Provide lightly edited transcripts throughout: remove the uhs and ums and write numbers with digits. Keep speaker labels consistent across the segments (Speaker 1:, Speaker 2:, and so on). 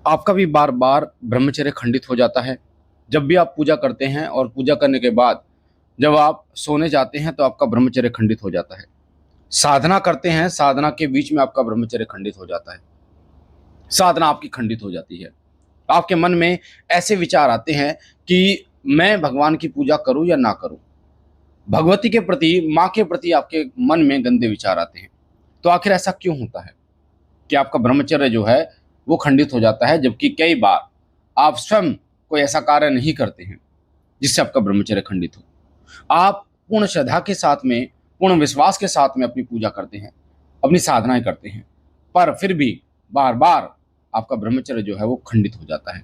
Speaker 1: आपका भी बार बार ब्रह्मचर्य खंडित हो जाता है। जब भी आप पूजा करते हैं और पूजा करने के बाद जब आप सोने जाते हैं तो आपका ब्रह्मचर्य खंडित हो जाता है। साधना करते हैं, साधना के बीच में आपका ब्रह्मचर्य खंडित हो जाता है। साधना आपकी खंडित हो जाती है। आपके मन में ऐसे विचार आते हैं कि मैं भगवान की पूजा करूं या ना करूं। भगवती के प्रति, माँ के प्रति आपके मन में गंदे विचार आते हैं। तो आखिर ऐसा क्यों होता है कि आपका ब्रह्मचर्य जो है वो खंडित हो जाता है, जबकि कई बार आप स्वयं कोई ऐसा कार्य नहीं करते हैं जिससे आपका ब्रह्मचर्य खंडित हो। आप पूर्ण श्रद्धा के साथ में, पूर्ण विश्वास के साथ में अपनी पूजा करते हैं, अपनी साधनाएं करते हैं, पर फिर भी बार बार आपका ब्रह्मचर्य जो है वो खंडित हो जाता है,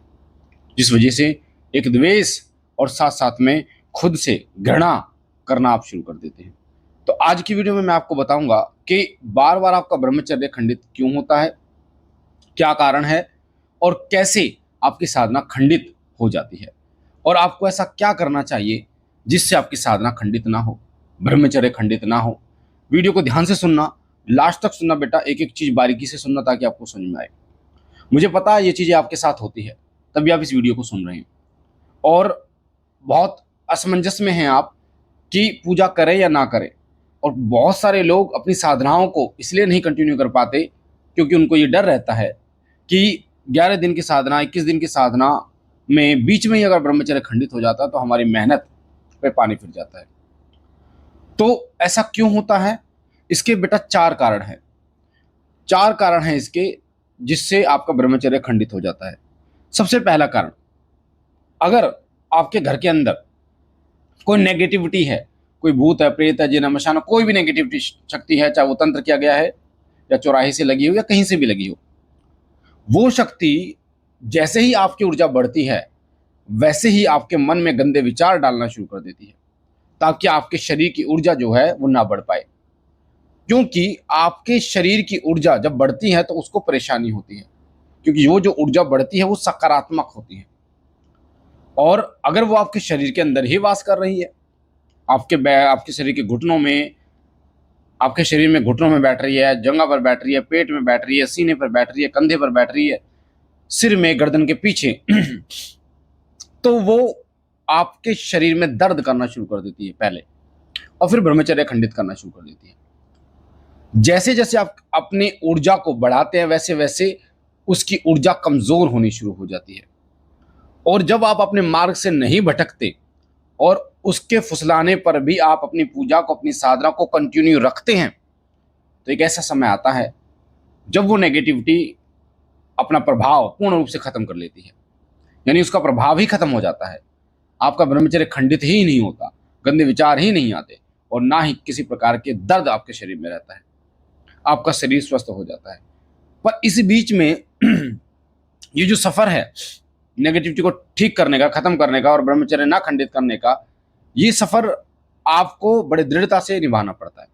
Speaker 1: जिस वजह से एक द्वेष और साथ साथ में खुद से घृणा करना आप शुरू कर देते हैं। तो आज की वीडियो में मैं आपको बताऊंगा कि बार बार आपका ब्रह्मचर्य खंडित क्यों होता है, क्या कारण है, और कैसे आपकी साधना खंडित हो जाती है, और आपको ऐसा क्या करना चाहिए जिससे आपकी साधना खंडित ना हो, ब्रह्मचर्य खंडित ना हो। वीडियो को ध्यान से सुनना, लास्ट तक सुनना बेटा, एक एक चीज बारीकी से सुनना ताकि आपको समझ में आए। मुझे पता है ये चीजें आपके साथ होती है, तभी आप इस वीडियो को सुन रहे हैं और बहुत असमंजस में हैं आप कि पूजा करें या ना करें। और बहुत सारे लोग अपनी साधनाओं को इसलिए नहीं कंटिन्यू कर पाते क्योंकि उनको ये डर रहता है कि 11 दिन की साधना, 21 दिन की साधना में बीच में ही अगर ब्रह्मचर्य खंडित हो जाता है तो हमारी मेहनत पे पानी फिर जाता है। तो ऐसा क्यों होता है? इसके बेटा 4 कारण हैं। 4 कारण हैं इसके जिससे आपका ब्रह्मचर्य खंडित हो जाता है। सबसे पहला कारण, अगर आपके घर के अंदर कोई नेगेटिविटी है, कोई भूत है, प्रेत है, जिन मशान, कोई भी नेगेटिविटी शक्ति है, चाहे वो तंत्र किया गया है या चौराहे से लगी हो या कहीं से भी लगी हो, वो शक्ति जैसे ही आपकी ऊर्जा बढ़ती है वैसे ही आपके मन में गंदे विचार डालना शुरू कर देती है, ताकि आपके शरीर की ऊर्जा जो है वो ना बढ़ पाए। क्योंकि आपके शरीर की ऊर्जा जब बढ़ती है तो उसको परेशानी होती है, क्योंकि वो जो ऊर्जा बढ़ती है वो सकारात्मक होती है। और अगर वो आपके शरीर के अंदर ही वास कर रही है, आपके शरीर के घुटनों में, आपके शरीर में घुटनों में बैठ रही है, जंघा पर बैठ रही है, पेट में बैठ रही है, सीने पर बैठ रही है, कंधे पर बैठ रही है, सिर में, गर्दन के पीछे तो वो आपके शरीर में दर्द करना शुरू कर देती है पहले, और फिर ब्रह्मचर्य खंडित करना शुरू कर देती है। जैसे जैसे आप अपनी ऊर्जा को बढ़ाते हैं वैसे वैसे उसकी ऊर्जा कमजोर होनी शुरू हो जाती है। और जब आप अपने मार्ग से नहीं भटकते और उसके फुसलाने पर भी आप अपनी पूजा को, अपनी साधना को कंटिन्यू रखते हैं, तो एक ऐसा समय आता है जब वो नेगेटिविटी अपना प्रभाव पूर्ण रूप से खत्म कर लेती है, यानी उसका प्रभाव ही खत्म हो जाता है। आपका ब्रह्मचर्य खंडित ही नहीं होता, गंदे विचार ही नहीं आते, और ना ही किसी प्रकार के दर्द आपके शरीर में रहता है, आपका शरीर स्वस्थ हो जाता है। पर इस बीच में ये जो सफर है नेगेटिविटी को ठीक करने का, खत्म करने का और ब्रह्मचर्य ना खंडित करने का, ये सफर आपको बड़े दृढ़ता से निभाना पड़ता है।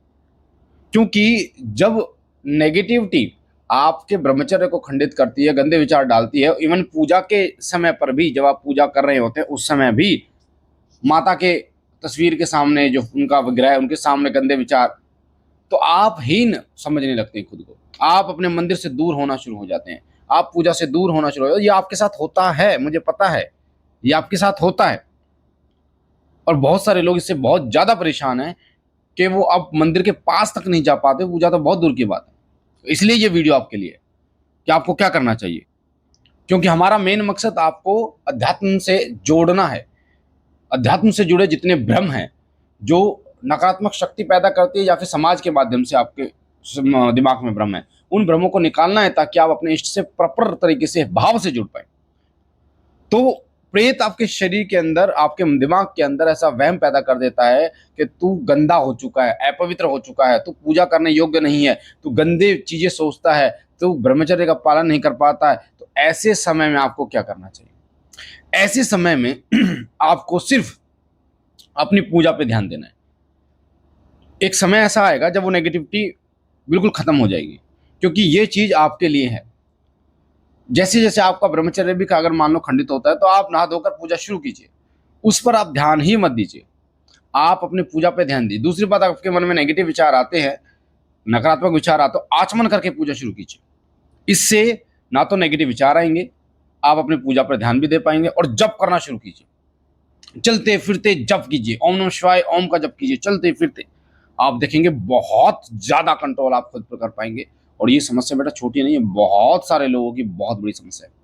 Speaker 1: क्योंकि जब नेगेटिविटी आपके ब्रह्मचर्य को खंडित करती है, गंदे विचार डालती है, इवन पूजा के समय पर भी, जब आप पूजा कर रहे होते हैं उस समय भी माता के तस्वीर के सामने, जो उनका विग्रह है उनके सामने गंदे विचार, तो आप हीन समझने लगते हैं खुद को, आप अपने मंदिर से दूर होना शुरू हो जाते हैं, आप पूजा से दूर होना शुरू हो जाते हैं। ये आपके साथ होता है, मुझे पता है, ये आपके साथ होता है। और बहुत सारे लोग इससे बहुत ज्यादा परेशान हैं कि वो अब मंदिर के पास तक नहीं जा पाते, पूजा तो बहुत दूर की बात है। तो इसलिए ये वीडियो आपके लिए कि आपको क्या करना चाहिए, क्योंकि हमारा मेन मकसद आपको अध्यात्म से जोड़ना है। अध्यात्म से जुड़े जितने भ्रम हैं जो नकारात्मक शक्ति पैदा करती है या फिर समाज के माध्यम से आपके दिमाग में भ्रम है, उन भ्रमों को निकालना है ताकि आप अपने इष्ट से प्रॉपर तरीके से भाव से जुड़ पाए। तो प्रेत आपके शरीर के अंदर, आपके दिमाग के अंदर ऐसा वहम पैदा कर देता है कि तू गंदा हो चुका है, अपवित्र हो चुका है, तू पूजा करने योग्य नहीं है, तू गंदे चीजें सोचता है, तू ब्रह्मचर्य का पालन नहीं कर पाता है। तो ऐसे समय में आपको क्या करना चाहिए? ऐसे समय में आपको सिर्फ अपनी पूजा पे ध्यान देना है। एक समय ऐसा आएगा जब वो नेगेटिविटी बिल्कुल खत्म हो जाएगी, क्योंकि ये चीज आपके लिए है। जैसे जैसे आपका ब्रह्मचर्य भी अगर मान लो खंडित होता है तो आप नहा धोकर पूजा शुरू कीजिए, उस पर आप ध्यान ही मत दीजिए, आप अपनी पूजा पे ध्यान दीजिए। दूसरी बात, आपके मन में नेगेटिव विचार आते हैं, नकारात्मक विचार आते, तो आचमन करके पूजा शुरू कीजिए। इससे ना तो नेगेटिव विचार आएंगे, आप अपनी पूजा पर ध्यान भी दे पाएंगे। और जप करना शुरू कीजिए, चलते फिरते जप कीजिए, ओम नमः शिवाय ओम का जप कीजिए चलते फिरते। आप देखेंगे बहुत ज्यादा कंट्रोल आप खुद पर कर पाएंगे। और ये समस्या बेटा छोटी नहीं है, बहुत सारे लोगों की बहुत बड़ी समस्या है।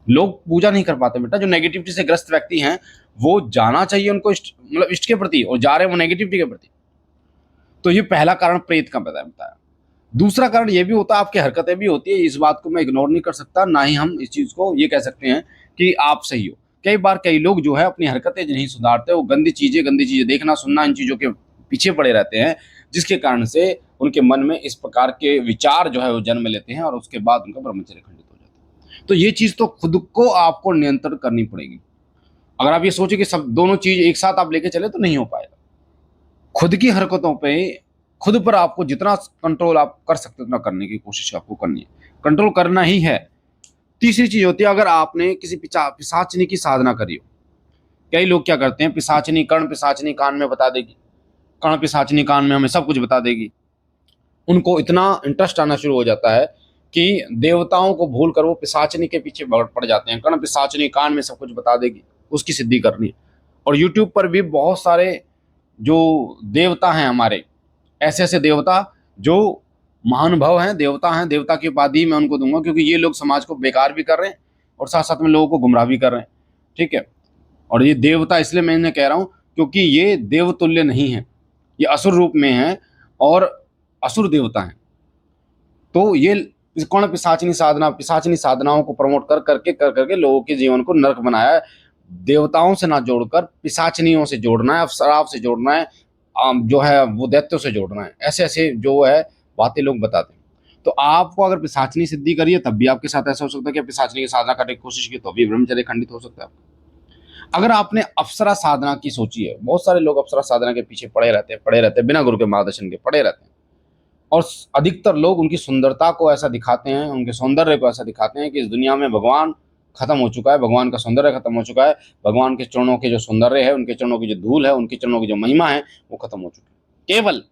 Speaker 1: लोग पूजा नहीं कर पाते बेटा, जो नेगेटिविटी से ग्रस्त व्यक्ति हैं वो जाना चाहिए उनको मतलब इष्ट के प्रति, और जा रहे हैं वो नेगेटिविटी के प्रति। तो ये पहला कारण प्रेत का बताया। दूसरा कारण ये भी होता है, आपकी हरकतें भी होती है, इस बात को मैं इग्नोर नहीं कर सकता, ना ही हम इस चीज को ये कह सकते हैं कि आप सही हो। कई बार कई लोग जो है अपनी हरकतें नहीं सुधारते, वो गंदी चीजें देखना सुनना, इन चीजों के पीछे पड़े रहते हैं, जिसके कारण से उनके मन में इस प्रकार के विचार जो है वो जन्म लेते हैं और उसके बाद उनका ब्रह्मचर्य खंडित हो जाता है। तो ये चीज तो खुद को आपको नियंत्रण करनी पड़ेगी। अगर आप ये सोचे कि सब दोनों चीज एक साथ आप लेके चले तो नहीं हो पाएगा। खुद की हरकतों पे, खुद पर आपको जितना कंट्रोल आप कर सकते उतना करने की कोशिश आपको करनी है, कंट्रोल करना ही है। तीसरी चीज होती है, अगर आपने किसी पिशाचनी की साधना करी हो। कई लोग क्या करते हैं, पिशाचनी कर्ण पिशाचनी कान में बता देगी, कर्ण पिशाचनी कान में हमें सब कुछ बता देगी। उनको इतना इंटरेस्ट आना शुरू हो जाता है कि देवताओं को भूल कर वो पिशाचनी के पीछे पड़ जाते हैं। कर्ण पिशाचनी कान में सब कुछ बता देगी, उसकी सिद्धि करनी है। और यूट्यूब पर भी बहुत सारे जो देवता हैं हमारे, ऐसे ऐसे देवता जो महानुभव हैं, देवता हैं, देवता की उपाधि मैं उनको दूंगा, क्योंकि ये लोग समाज को बेकार भी कर रहे हैं और साथ साथ में लोगों को गुमराह भी कर रहे हैं। ठीक है। और ये देवता इसलिए मैं इन्हें कह रहा हूं क्योंकि ये देवतुल्य नहीं है, ये असुर रूप में है और असुर देवता हैं। तो ये कौन पिशाचनी साधनाओं को प्रमोट कर करके लोगों के जीवन को नरक बनाया है। देवताओं से ना जोड़कर पिशाचनियों से जोड़ना है, अप्सराओं से जोड़ना है, जो है वो दैत्यों से जोड़ना है। ऐसे ऐसे जो है बातें लोग बताते हैं। तो आपको अगर पिशाचनी सिद्धि करिए तब भी आपके साथ ऐसा हो सकता है कि पिशाचनी की साधना करने की कोशिश की तो भी ब्रह्मचर्य खंडित हो सकता है। अगर आपने अप्सरा साधना की सोची है, बहुत सारे लोग अप्सरा साधना के पीछे पड़े रहते हैं बिना गुरु के मार्गदर्शन के पड़े रहते हैं। और अधिकतर लोग उनकी सुंदरता को ऐसा दिखाते हैं, उनके सौंदर्य को ऐसा दिखाते हैं कि इस दुनिया में भगवान खत्म हो चुका है, भगवान का सौंदर्य खत्म हो चुका है, भगवान के चरणों के जो सौंदर्य है, उनके चरणों की जो धूल है, उनके चरणों की जो महिमा है वो खत्म हो चुकी है। केवल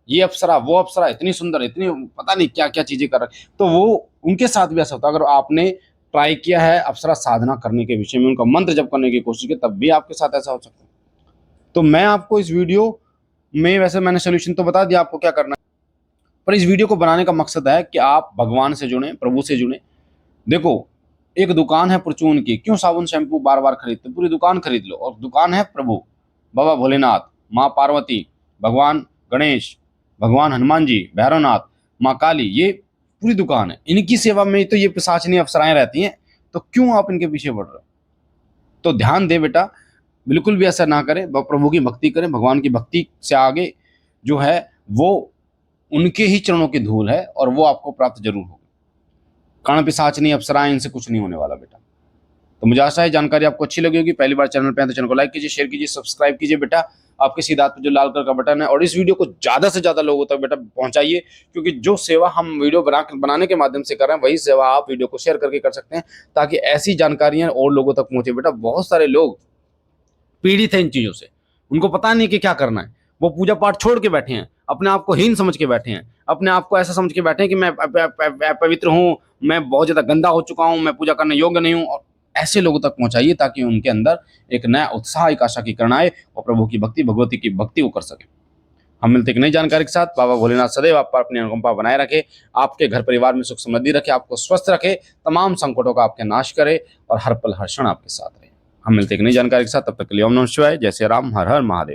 Speaker 1: ये अप्सरा वो अप्सरा इतनी सुंदर, इतनी पता नहीं क्या क्या चीजें कर रहे, तो वो उनके साथ भी ऐसा होता है। अगर आपने ट्राई किया है अप्सरा साधना करने के विषय में, उनका मंत्र जप करने की कोशिश की, तब भी आपके साथ ऐसा हो सकता है। तो मैं आपको इस वीडियो में, वैसे मैंने सोल्यूशन तो बता दिया आपको क्या करना है, पर इस वीडियो को बनाने का मकसद है कि आप भगवान से जुड़ें, प्रभु से जुड़ें। देखो, एक दुकान है परचून की, क्यों साबुन शैम्पू बार बार खरीदते, पूरी दुकान खरीद लो। और दुकान है प्रभु, बाबा भोलेनाथ, माँ पार्वती, भगवान गणेश, भगवान हनुमान जी, भैरवनाथ, माँ काली, ये पूरी दुकान है। इनकी सेवा में तो ये पिशाचनी अप्सराएं रहती हैं, तो क्यों आप इनके पीछे पड़ रहे हो? तो ध्यान दे बेटा, बिल्कुल भी ऐसा ना करें, प्रभु की भक्ति करें। भगवान की भक्ति से आगे जो है वो उनके ही चरणों की धूल है और वो आपको प्राप्त जरूर होगी। कर्ण पिशाचनी अप्सराएं, इनसे कुछ नहीं होने वाला बेटा। तो मुझे आशा है जानकारी आपको अच्छी लगी होगी। पहली बार चैनल पे हैं तो चैनल को लाइक कीजिए, शेयर कीजिए, सब्सक्राइब कीजिए बेटा। आपके सीधे हाथ पे जो लाल कलर का बटन है, और इस वीडियो को ज्यादा से ज्यादा लोगों तक बेटा पहुंचाइए, क्योंकि जो सेवा हम वीडियो बनाने के माध्यम से कर रहे हैं, वही सेवा आप वीडियो को शेयर करके कर सकते हैं, ताकि ऐसी जानकारियां और लोगों तक पहुंचे बेटा। बहुत सारे लोग पीड़ित हैं इन चीजों से, उनको पता नहीं कि क्या करना है, वो पूजा पाठ छोड़ के बैठे हैं, अपने आप को हीन समझ के बैठे हैं, अपने आप को ऐसा समझ के बैठे हैं कि मैं पवित्र हूँ, मैं बहुत ज्यादा गंदा हो चुका हूँ, मैं पूजा करने योग्य नहीं हूँ। और ऐसे लोगों तक पहुंचाइए ताकि उनके अंदर एक नया उत्साह, एक आशा की किरण आए और प्रभु की भक्ति, भगवती की भक्ति वो कर सके। हम मिलते एक नई जानकारी के साथ। बाबा भोलेनाथ सदैव आप पर अपनी अनुकंपा बनाए रखे, आपके घर परिवार में सुख समृद्धि रखे, आपको स्वस्थ रखे, तमाम संकटों का आपके नाश करे और हर पल हर क्षण आपके साथ रहे। हम मिलते एक नई जानकारी के साथ, तब तक के लिए ओम नमः शिवाय, जय श्री राम, हर हर महादेव।